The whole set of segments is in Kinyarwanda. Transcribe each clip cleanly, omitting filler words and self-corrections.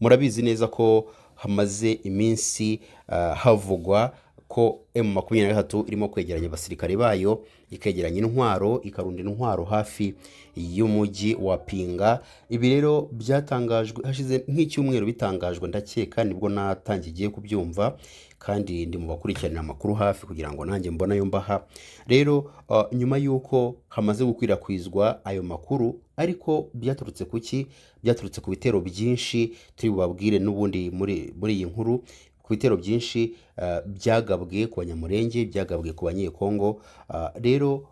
Murabizi neza ko hamaze iminsi havugwa ko M23 irimo kwegeranya abasirikare bayo, ikegeranya intwaro, ikarunda intwaro hafi y'umujyi wa Pinga. Ibi rero byatangajwe hashize nk'icyumweru bitangajwe, ndakeka nibwo natangiye kubyumva, kandi ndi mu bakurikiranira amakuru hafi kugira ngo nanjye mbona yo mbaha. Rero nyuma y'uko hamaze gukwirakwizwa ayo makuru, ariko byaturutse kuki? Byaturutse ku bitero byinshi turi bubabwire n'ubundi muri iyi nkuru, ku bitero byinshi byagabwe ku banyamurenge, byagabwe ku banyekongo. Rero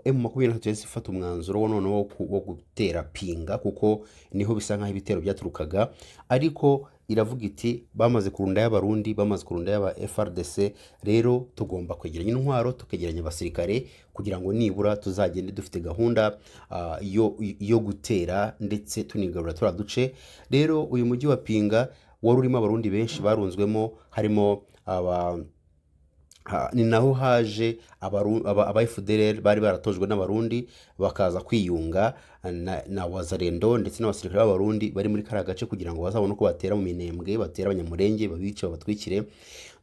M23 ifata umwanzuro wo noneho wo gutera Pinga, kuko niho bisa nkaho ibitero byaturukaga, ariko iravuga iti bamaze kurunda y'abarundi, bamaze kurunda y'aba FRDC, rero tugomba kwegeranya intwaro, tukegeranya abasirikare kugira ngo nibura tuzagende dufite gahunda yo gutera ndetse tunigarura turiya duce. Rero uyu mujyi wa Pinga wari urimo abarundi benshi barunzwemo, harimo ni naho haje aba FDLR bari baratojwe n'abarundi bakaza kwiyunga na Wazalendo ndetse n'abasirikare b'abarundi bari muri kara gace kugira ngo bazabone uko batera mu Minembwe, batera abanyamurenge, babice, babatwikire.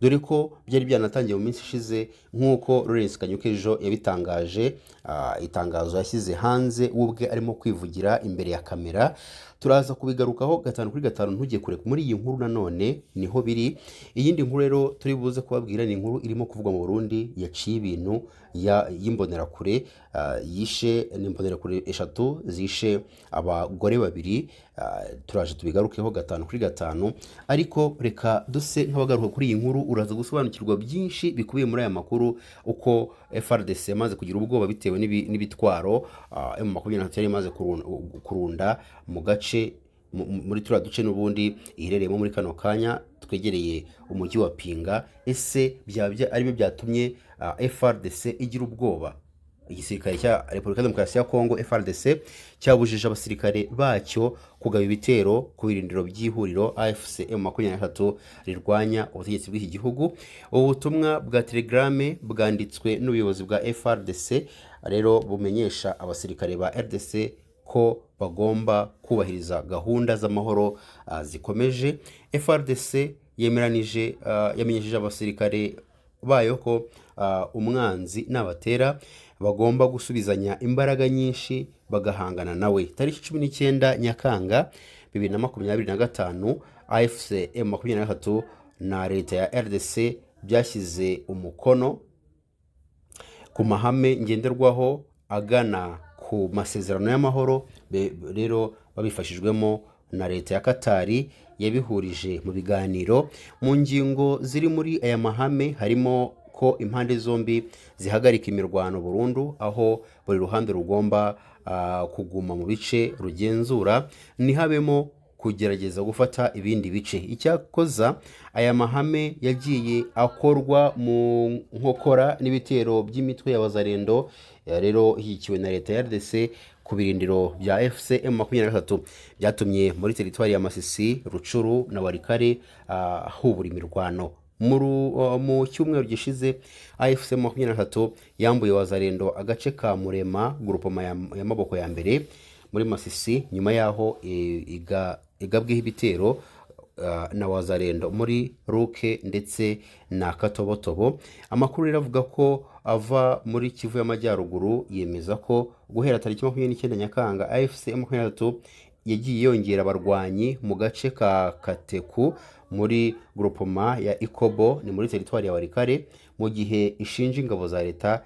Dore ko byari byanatangiye mu minsi ishize, nk'uko Lawrence Kanyuka ejo yabitangaje, itangazo yashyize hanze ubwe arimo kwivugira imbere ya kamera. Turaza kubigarukaho gatanu kuri gatanu, ntujye kure muri iyi nkuru. Nanone niho biri. Iyindi nkuru rero turi buze kubabwira ni inkuru irimo kuvugwa mu Burundi yaciye ibintu y'imbonerakure, yishe n'imbonerakure 3 zishe abagore 2. Turaje tubigarukeho gatanu kuri gatanu, ariko reka duse nk'abagaruka kuri iyi nkuru. Uraza gusobanukirwa byinshi bikubiye muri aya makuru, uko FRDC yamaze kugira ubwoba bitewe n'ibitwaro M23 yari imaze kurunda mu gace muri turiya duce n'ubundi iherereyemo muri kano kanya twegereye umujyi wa Pinga. Ese aribyo byatumye FRDC igira ubwoba? Igisirikare cya Repubulika Demokarasi ya Kongo FRDC cyabujije abasirikare bacyo kugaba ibitero ku birindiro by'ihuriro AFC M23 rirwanya ubutegetsi bw'iki gihugu. Ubutumwa bwa Telegram bwanditswe n'ubuyobozi bwa FRDC rero bumenyesha abasirikare ba RDC ko bagomba kubahiriza gahunda z'amahoro zikomeje. FRDC yamenyesheje abasirikare bayo ko umwanzi n'abatera bagomba gusubizanya imbaraga nyinshi bagahangana nawe. Tariki 19 Nyakanga 2025 AFC M23 na leta ya RDC byashyize umukono ku mahame ngenderwaho agana ku masezerano y'amahoro. Rero babifashijwemo na leta ya Katari yabihurije mu biganiro. Mu ngingo ziri muri aya mahame harimo ko impande zombi zihagarika imirwano burundu, aho buri ruhande rugomba kuguma mu bice rugenzura, ntihabemo kugerageza gufata ibindi bice. Icyakoza aya mahame yagiye akorwa mu nkokora n'ibitero by'imitwe ya Wazalendo rero hikiwe na leta ya RDC ku birindiro bya FC M23, byatumye muri teritwari ya Masisi, Rucuru na Warikare hubura imirwano. Mu cyumweru gishize AFC M23 yambuye Wazalendo agace ka Murema, grupoma ya maboko ya mbere muri Masisi, nyuma yaho igabweho ibitero na Wazalendo muri Ruke ndetse na Katobotobo. Amakuru riravuga ko ava muri Kivu y'Amajyaruguru yemeza ko guhera tariki 29 Nyakanga AFC M23 yagiye yongera abarwanyi mu gace ka Kateku muri grupoma ya Ikobo, ni muri teritwari ya Warikare, mu gihe ishinja ingabo za leta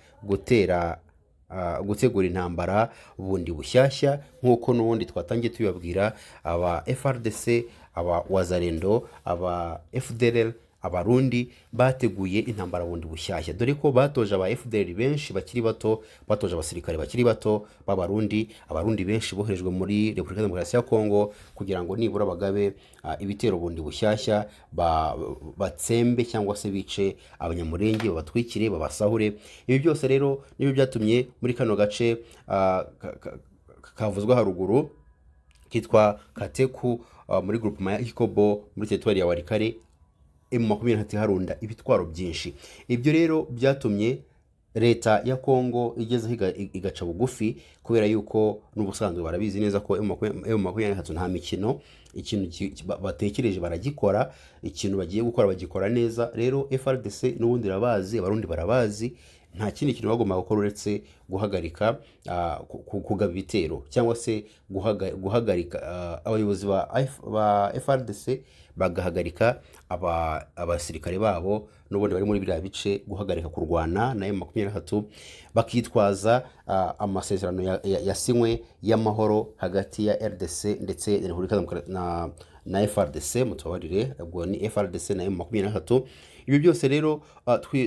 gutegura intambara bundi bushyashya, nk'uko n'ubundi twatangiye tubibabwira. Aba FRDC, aba Wazalendo, aba FDLR, abarundi bateguye intambara bundi bushyashya, dore ko batoje aba FDLR benshi bakiri bato, batoje abasirikare bakiri bato b'abarundi. Abarundi benshi boherejwe muri Repubulika Demokarasi ya Kongo kugira ngo nibura bagabe ibitero bundi bushyashya, batsembe cyangwa se bice abanyamurenge, babatwikire, babasahure. Ibi byose rero nibyo byatumye muri kano gace kavuzwa haruguru kitwa Kateku muri groupement ya Ikobo muri teritwari ya Warikare M23 harunda ibitwaro byinshi. Ibyo rero byatumye leta ya Kongo igeze igaca bugufi, kubera yuko n'ubusanzwe barabizi neza ko M23 nta mikino, ikintu batekereje baragikora, ikintu bagiye gukora bagikora neza. Rero FRDC n'ubundi irabazi, abarundi barabazi, nta kindi kintu bagomba gukora uretse guhagarika kugaba ibitero, cyangwa se guhagarika abayobozi ba FRDC bagahagarika abasirikare babo n'ubundi bari muri biriya bice, guhagarika kurwana na M23, bakitwaza amasezerano yasinywe y'amahoro hagati ya RDC ndetse na FRDC, mutubabarire, ubwo ni FRDC na M23. Ibi byose rero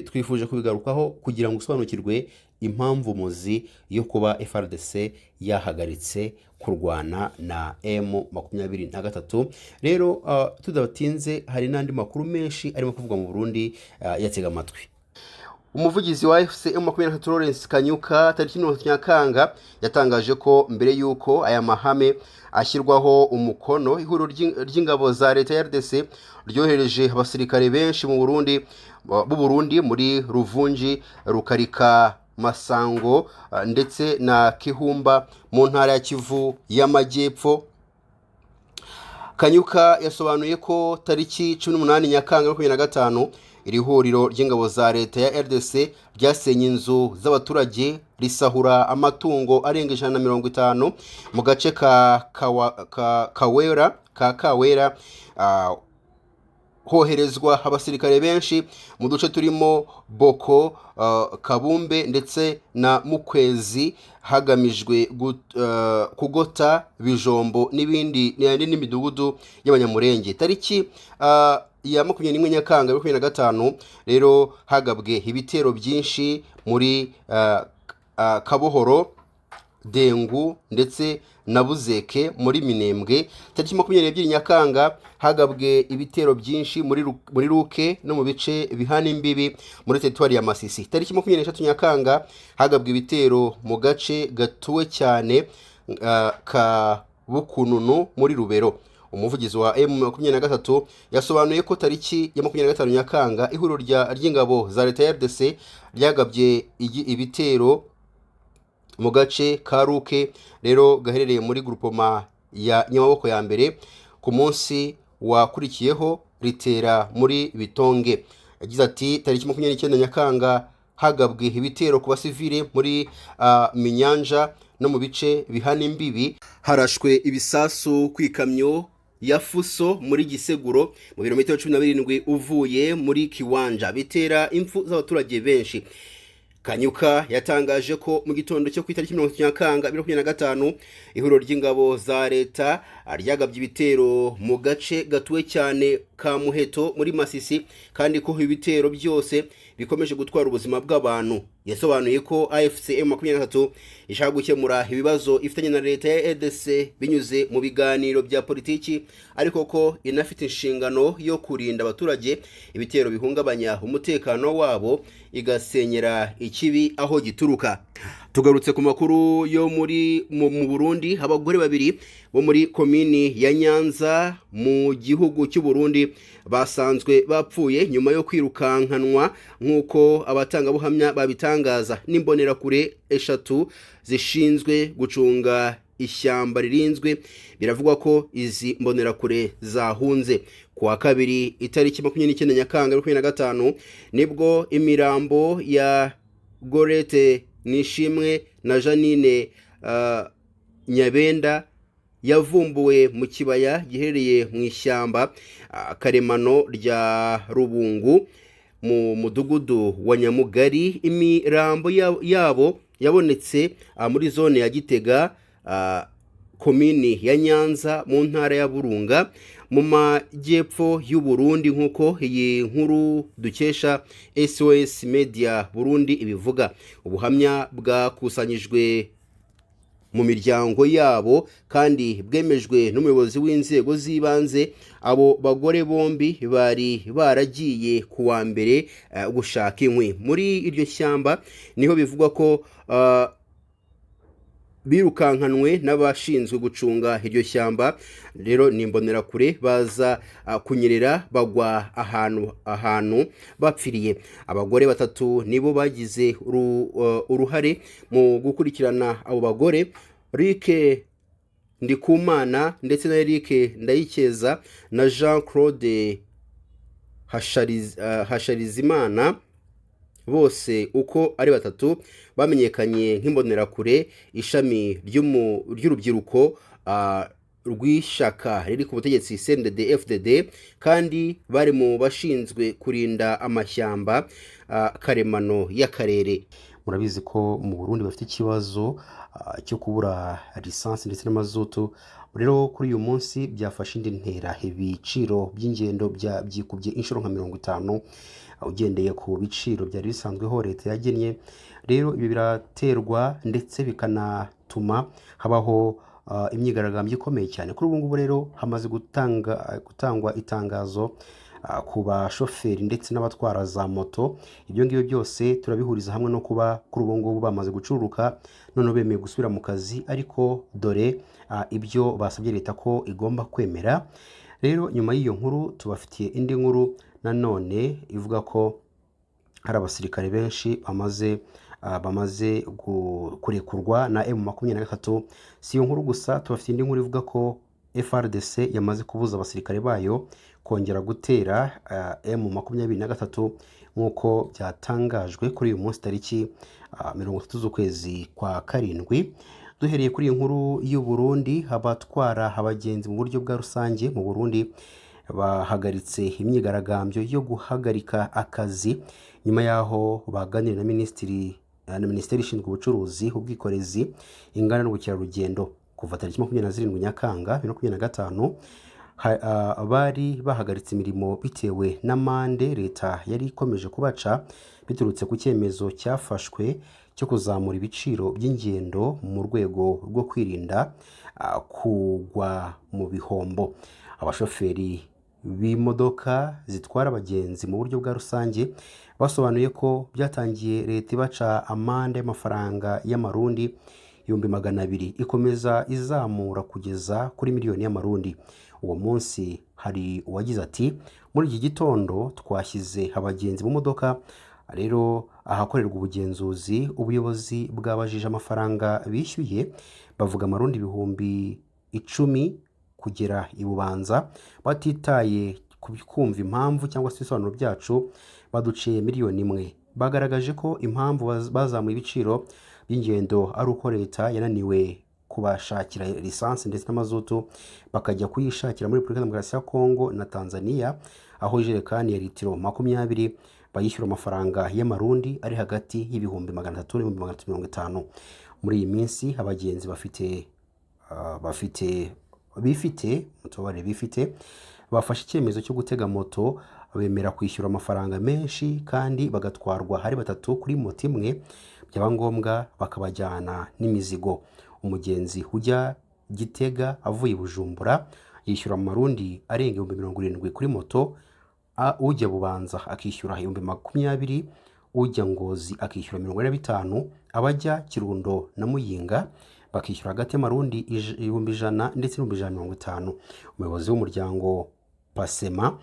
twifuje kubigarukaho kugira ngo usobanukirwe impamvu muzi yo kuba FRDC yahagaritse kurwana na M23. Rero tudatinze, hari n'andi makuru menshi arimo kuvugwa mu Burundi, yatega amatwi. Umuvugizi wa FC M23 Lawrence Kanyuka tariki 9 Nyakanga yatangaje ko mbere yuko aya mahame ashyirwaho umukono, ihuriro ry'ingabo za leta ya RDC ryohereje abasirikare benshi mu Burundi muri Ruvungi, Rukarika, Masango ndetse na Kihumba mu ntara ya Kivu y'Amajyepfo. Kanyuka yasobanuye ko tariki 18 Nyakanga 2025 iri huriro ry'ingabo za leta ya RDC ryasenye inzu z'abaturage, risahura amatungo arenga 150 mu gace ka Kawera, hoherezwa abasirikare benshi mu duce turimo Boko, Kabumbe ndetse na Mukwezi, hagamijwe kugota Bijombo n'imidugudu y'abanyamurenge. Tariki ya 21 Nyakanga 2025 rero hagabwe ibitero byinshi muri Kabohoro, Dengu ndetse na Buzeke muri Minembwe. Tariki 22 Nyakanga hagabwe ibitero byinshi muri Ruke no mu bice bihana imbibi muri teritwari ya Masisi. Tariki 23 Nyakanga hagabwe ibitero mu gace gatuwe cyane ka Bukununu muri Rubero. Umuvugizi wa M23 yasobanuye ko tariki ya 25 Nyakanga ihuriro ry'ingabo za leta ya RDC ryagabye ibitero mu gace ka Ruke rero gaherereye muri groupement ya Nyamaboko ya mbere. Ku munsi wakurikiyeho ritera muri Bitonge. Yagize ati tariki 29 Nyakanga hagabwe ibitero ku basivile muri Minyanja no mu bice bihana imbibi, harashwe ibisasu kwikamyo ya Fuso muri Giseguro mu birometero 17 uvuye muri Kiwanja, bitera impfu z'abaturage benshi. Kanyuka yatangaje ko mu gitondo cyo ku itariki 20 Nyakanga 2025 ihuriro ry'ingabo za leta ryagabye ibitero mu gace gatuwe cyane ka Muheto muri Masisi, kandi ko ibitero byose bikomeje gutwara ubuzima bw'abantu. Yasobanuye ko AFC M23 ishaka gukemura ibibazo ifitanye na leta ya RDC binyuze mu biganiro bya politiki, ariko ko inafite inshingano yo kurinda abaturage ibitero bihungabanya umutekano wabo, igasenyera ikibi aho gituruka. Tugarutse ku makuru yo mu Burundi. Abagore babiri bo muri komini ya Nyanza mu gihugu cy'u Burundi basanzwe bapfuye nyuma yo kwirukankanwa nk'uko abatangabuhamya babitangaza n'imbonerakure 3 zishinzwe gucunga ishyamba ririnzwe. Biravugwa ko izi mbonerakure zahunze. Kuwa kabiri itariki 29 Nyakanga 2025 nibwo imirambo ya Gorete Nishimwe na Janine Nyabenda yavumbuwe mu kibaya giherereye mu ishyamba karemano rya Rubungu mu mudugudu wa Nyamugari. Imirambo yabo yabonetse muri zone ya Gitega, komini ya Nyanza mu ntara ya Burunga mu majyepfo y'u Burundi, nk'uko iyi nkuru dukesha SOS Media Burundi ibivuga. Ubuhamya bwakusanyijwe mu miryango yabo kandi bwemejwe n'umuyobozi w'inzego z'ibanze. Abo bagore bombi bari baragiye kuwa mbere gushaka inkwi muri iryo shyamba. Niho bivugwa ko birukankanwe n'abashinzwe gucunga iryo shyamba. Rero ni imbonerakure baza kunyerera bagwa ahantu bapfiriye. Abagore batatu nibo bagize uruhare mu gukurikirana abo bagore, Luc Ndikumana ndetse na Eric Ndayikeza na Jean Claude Hasharizimana. Bose uko ari batatu bamenyekanye nk'imbonerakure ishami ry'urubyiruko rw'ishyaka riri ku butegetsi CNDD-FDD, kandi bari mu bashinzwe kurinda amashyamba karemano y'akarere. Murabizi ko mu Burundi bafite ikibazo cyo kubura lisansi ndetse n'amazutu. Rero kuri uyu munsi byafashe indi ntera, ibiciro by'ingendo byikubye inshuro nka 50 ugendeye ku biciro byari bisanzweho leta yagennye. Rero ibi biraterwa ndetse bikanatuma habaho imyigaragambyo ikomeye cyane. Kuri ubu ngubu rero hamaze gutangwa itangazo ku bashoferi ndetse n'abatwara za moto. Ibyo ngibyo byose turabihuriza hamwe no kuba kuri ubu ngubu bamaze gucururuka, none bemeye gusubira mu kazi, ariko dore ibyo basabye leta ko igomba kwemera. Rero nyuma y'iyo nkuru tubafitiye indi nkuru nanone ivuga ko hari abasirikare benshi bamaze kurekurwa na M23. Si iyo nkuru gusa, tubafite indi nkuru ivuga ko FRDC yamaze kubuza abasirikare bayo kongera gutera M23 nk'uko byatangajwe kuri uyu munsi tariki 30 z'ukwezi kwa karindwi. Duhereye kuri iyi nkuru y'u Burundi, abatwara abagenzi mu buryo bwa rusange mu Burundi bahagaritse imyigaragambyo yo guhagarika akazi nyuma yaho baganiriye na Minisiteri ishinzwe ubucuruzi, ubwikorezi, inganda n'ubukerarugendo. Kuva tariki 27 Nyakanga 2025 bari bahagaritse imirimo bitewe n'amande leta yari ikomeje kubaca biturutse ku cyemezo cyafashwe cyo kuzamura ibiciro by'ingendo mu rwego rwo kwirinda kugwa mu bihombo. Abashoferi b'imodoka zitwara abagenzi mu buryo bwa rusange basobanuye ko byatangiye leta ibaca amande y'amafaranga y'amarundi 200,000 ikomeza izamura kugeza kuri miliyoni y'amarundi. Uwo munsi hari uwagize ati, muri iki gitondo twashyize abagenzi mu modoka. Rero ahakorerwa ubugenzuzi, ubuyobozi bwabajije amafaranga bishyuye, bavuga amarundi 10,000 kugera i Bubanza. Batitaye kumva impamvu cyangwa se ibisobanuro byacu, baduciye miliyoni 1. Bagaragaje ko impamvu bazamuye ibiciro by'ingendo ari uko leta yananiwe kubashakira lisansi ndetse n'amazutu, bakajya kuyishakira muri Repubulika Demokarasi ya Kongo na Tanzania, aho ijerekani ya litiro 20 bayishyura amafaranga y'amarundi ari hagati y'ibihumbi 300 n'ibihumbi 350. Muri iyi minsi abagenzi bafashe icyemezo cyo gutega moto, bemera kwishyura amafaranga menshi kandi bagatwarwa hari batatu kuri moto imwe, byaba ngombwa bakabajyana n'imizigo. Umugenzi ujya Gitega avuye Bujumbura yishyura amarundi arenga 70,000 kuri moto, ujya Bubanza akishyura 20,000, ujya Ngozi akishyura 45, abajya Kirundo na Muyinga bakishyura hagati y'amarundi 100 ndetse n'150. Umuyobozi w'umuryango Pasema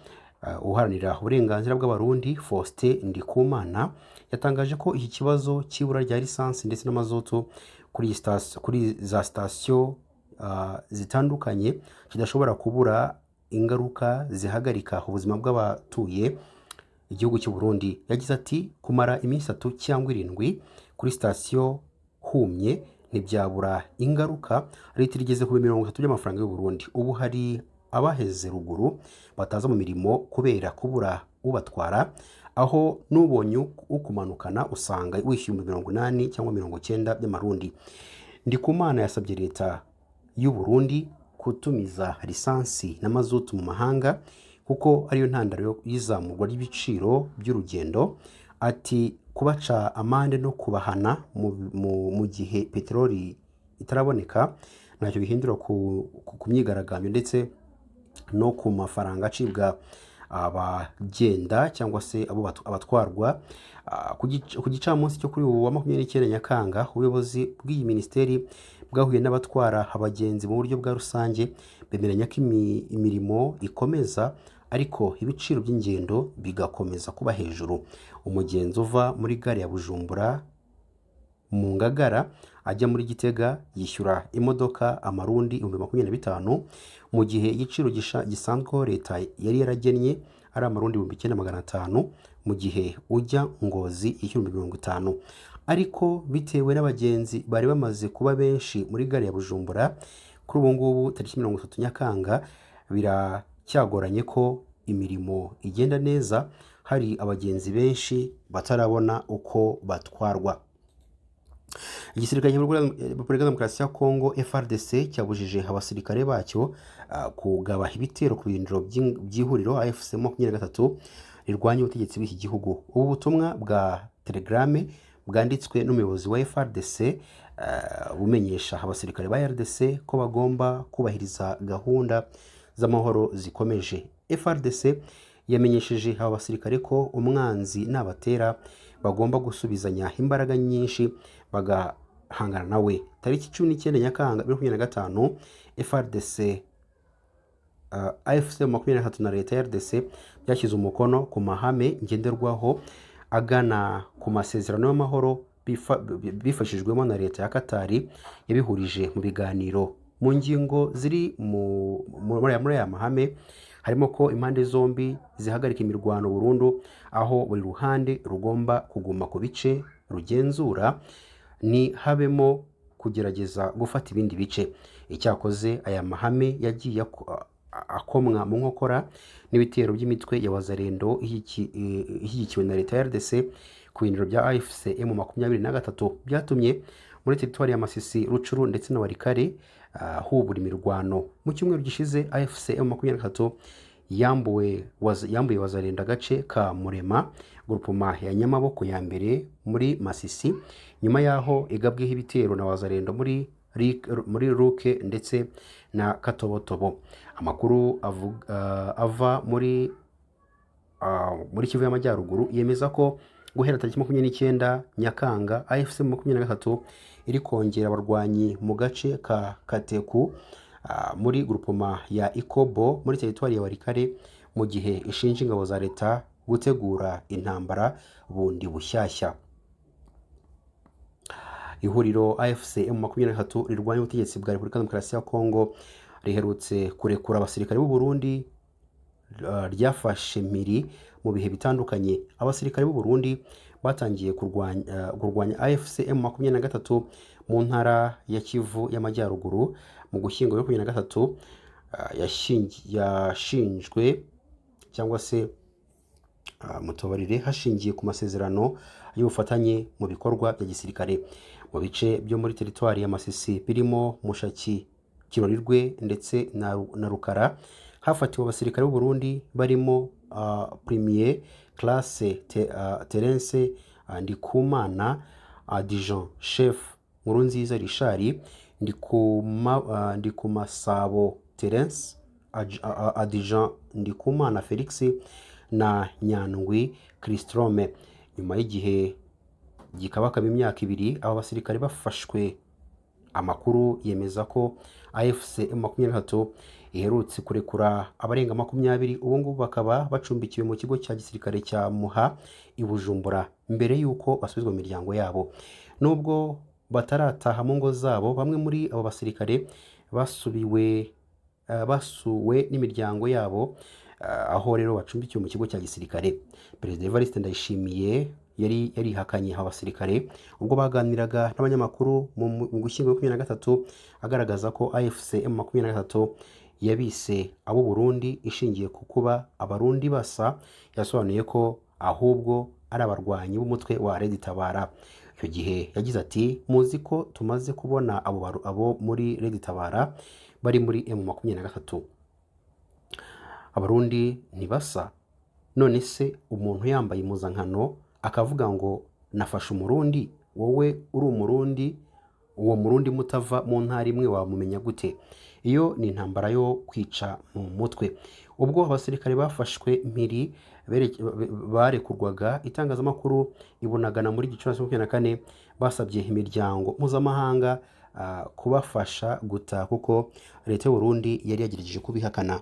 uharanira uburenganzira bw'abarundi Faustin Ndikumana yatangaje ko iki kibazo cy'ibura rya lisansi ndetse n'amazutu kuri za sitasiyo zitandukanye kidashobora kubura ingaruka zihagarika ubuzima bw'abatuye igihugu cy'u Burundi. Yagize ati, kumara iminsi 3 cyangwa 7 kuri sitasiyo humye ntibyabura ingaruka. Leta igeze ku 30 by'amafaranga y'u Burundi. Ubu hari abaheze ruguru bataza mu mirimo kubera kubura ubatwara, aho n'ubonye ukumanukana usanga wishyuye 80 cyangwa 90 by'amarundi. Ndikumana yasabye leta y'u Burundi kutumiza lisansi n'amazutu mu mahanga kuko ariyo ntandaro y'izamurwa ry'ibiciro by'urugendo. Ati, kubaca amande no kubahana mu gihe peteroli itaraboneka ntacyo bihindura ku myigaragambyo ndetse no ku mafaranga acibwa abagenda cyangwa se abatwarwa. Ku gicamunsi cyo kuri ubu wa 29 Nyakanga, ubuyobozi bw'iyi minisiteri bwahuye n'abatwara abagenzi mu buryo bwa rusange, bemeranya ko imirimo ikomeza ariko ibiciro by'ingendo bigakomeza kuba hejuru. Umugenzi uva muri gare ya Bujumbura mu Ngagara ajya muri Gitega yishyura imodoka amarundi 25,000, mu gihe igiciro gisanzweho leta yari yaragennye ari amarundi 9,500, mu gihe ujya Ngozi yishyura 50,000. Ariko bitewe n'abagenzi bari bamaze kuba benshi muri gare ya Bujumbura, kuri ubu ngubu tariki 30 Nyakanga biracyagoranye ko imirimo igenda neza, hari abagenzi benshi batarabona uko batwarwa. Igisirikare cya Repubulika Demokarasi ya Kongo FARDC cyabujije abasirikare bacyo kugaba ibitero ku birindiro by'ihuriro AFC 23 rirwanya ubutegetsi bw'iki gihugu. Ubu butumwa bwa Telegrame bwanditswe n'umuyobozi wa FARDC bumenyesha abasirikare ba RDC ko bagomba kubahiriza gahunda z'amahoro zikomeje. FARDC yamenyesheje aba basirikare ko umwanzi nabatera bagomba gusubizanya imbaraga nyinshi bagahangana nawe. Tariki 19 Nyakanga 2025 FARDC AFC 23 na leta ya RDC byashyize umukono ku mahame ngenderwaho agana ku masezerano y'amahoro bifashijwemo na leta ya Katari yabihurije mu biganiro. Mu ngingo ziri muri aya mahame harimo ko impande zombi zihagarika imirwano burundu, aho buri ruhande rugomba kuguma ku bice rugenzura, ni habemo kugerageza gufata ibindi bice. Icyakoze aya mahame yagiye akomwa mu nkokora n'ibitero by'imitwe ya Wazalendo ishyigikiwe na leta ya RDC ku birindiro bya AFC M23 byatumye muri teritwari ya Masisi, Rucuru ndetse na Warikare hubura imirwano. Mu cyumweru gishize AFC M23 yambuye Wazalendo agace ka Murema, grupuma ya Nyamaboko ya mbere muri Masisi, nyuma yaho igabweho ibitero na Wazalendo muri Ruke ndetse na Katobotobo. Amakuru ava muri Kivu y'Amajyaruguru yemeza ko guhera tariki 29 Nyakanga AFC 23 iri kongera abarwanyi mu gace ka Kateku muri grupuma ya Ikobo muri teritwari ya Warikare, mu gihe ishinja ingabo za leta gutegura intambara bundi bushyashya. Ihuriro AFC M23 rirwanya ubutegetsi bwa Repubulika Demokarasi ya Kongo riherutse kurekura abasirikare b'u Burundi ryafashe mpiri mu bihe bitandukanye. Abasirikare b'u Burundi batangiye kurwanya AFC M23 mu ntara ya Kivu y'Amajyaruguru mu Gushyingo 2023, yashinjwe cyangwa se mutobarire hashingiye ku masezerano y'ubufatanye mu bikorwa bya gisirikare mu bice byo muri teritwari ya Masisi birimo Mushaki, Kirorirwe ndetse na Rukara. Hafatiwe abasirikare b'u Burundi barimo Premier Classe Terence Ndikumana, Adjudant Chef Nkurunziza Richard, Ndikumasabo Terence, Adjudant Ndikumana Felix na Nyandwi Christrome. Nyuma y'igihe gikabakaba imyaka 2 aba basirikare bafashwe, amakuru yemeza ko AFC M23 iherutse kurekura abarenga 20, ubu ngubu bakaba bacumbikiwe mu kigo cya gisirikare cya Muha i Bujumbura mbere y'uko basubizwa mu miryango yabo. Nubwo batarataha mu ngo zabo, bamwe muri abo basirikare basuwe n'imiryango yabo, aho rero bacumbikiwe mu kigo cya gisirikare. Perezida Evariste Ndayishimiye yari yarihakanye abasirikare ubwo baganiraga n'abanyamakuru mu Gushyingo 2023, agaragaza ko AFC M23 yabise abo Burundi ishingiye ku kuba abarundi basa. Yasobanuye ko ahubwo ari abarwanyi b'umutwe wa Red Tabara. Icyo gihe yagize ati, muzi ko tumaze kubona abo muri Red Tabara bari muri M23. Abarundi ntibasa. None se umuntu yambaye impuzankano akavuga ngo nafashe umurundi, wowe uri umurundi, uwo murundi mutava mu ntara imwe wamumenya gute? Iyo ni intambara yo kwica mu mutwe. ubwo abasirikare bafashwe mpiri barekurwaga, itangazamakuru ibunagana muri Gicurasi 2024 basabye imiryango mpuzamahanga kubafasha gutaha kuko leta y'u Burundi yari yagerageje kubihakana.